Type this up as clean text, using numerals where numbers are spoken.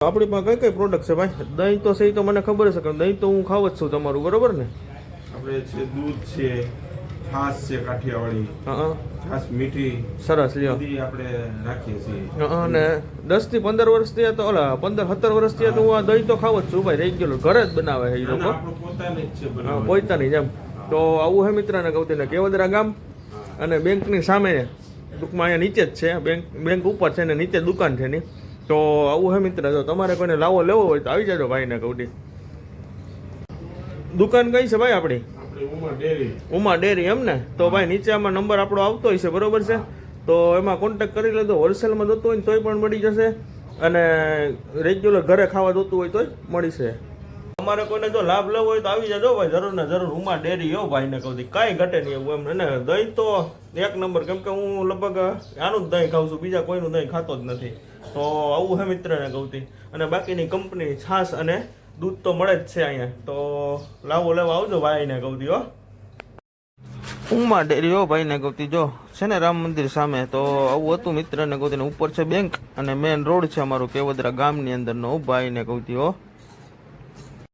આપણી પાસે કઈ કઈ પ્રોડક્ટ છે ભાઈ? દહીં તો સહી તો મને ખબર છે કે દહીં તો હું ખાવ જ છું તમારું, બરોબર ને? આપણે છે દૂધ છે, છાશ છે કાઠિયાવાડી, હા, છાશ મીઠી, સરસ લ્યો. બધી આપણે રાખીએ છીએ. અને 10 થી 15 વર્ષ થયા તો ઓલા 15-17 વર્ષ થયા તો હું આ દહીં તો ખાવ જ છું ભાઈ, રેગ્યુલર ઘરે જ બનાવે છે એ લોકો. આપણું પોતાની જ છે બનાવવાનું. પોતાની જેમ. તો આવું હે મિત્રને કહું તેને કેવદરા ગામ અને બેંકની સામે, ટૂંકમાં અહીંયા નીચે જ છે, બેંક ઉપર છે ને નીચે દુકાન છે એની. તો આવું હે મિત્ર, જો તમારે કોઈને લાવો લેવો હોય તો આવી જાજો ભાઈને કહું. દુકાન કઈ છે ભાઈ આપણી? ઉમા ડેરી એમ ને? તો ભાઈ નીચે આમાં નંબર આપણો આવતો હોય છે, બરોબર છે? તો એમાં કોન્ટેક્ટ કરી લેજો. હોલસેલમાં જોતું હોય ને તોય પણ મળી જશે, અને રેગ્યુલર ઘરે ખાવા જોતું હોય તોય મળી છે. અમારે કોઈને જો લાભ લેવો હોય તો આવી જજો ભાઈ, જરૂર ને જરૂર. ઉમા ડેરી એવો ભાઈને કહું કાંઈ ઘટે નહીં એવું એમ. અને દહીં તો એક નંબર, કેમ કે હું લગભગ આનું જ દહીં ખાઉં છું, બીજા કોઈનું દહીં ખાતો જ નથી. તો આવું હે મિત્રને કહું. અને બાકીની કંપની છાશ અને દૂધ તો મળે જ છે અહીંયા. તો લાવો લેવા આવજો ભાઈને કહું. હો ઉમા ડેરી હો ભાઈને કહું. જો છે ને રામ મંદિર સામે. તો આવું હતું મિત્રને કહું. ઉપર છે બેંક અને મેન રોડ છે અમારું કેવદરા ગામની અંદરનો ભાઈને કહું. હો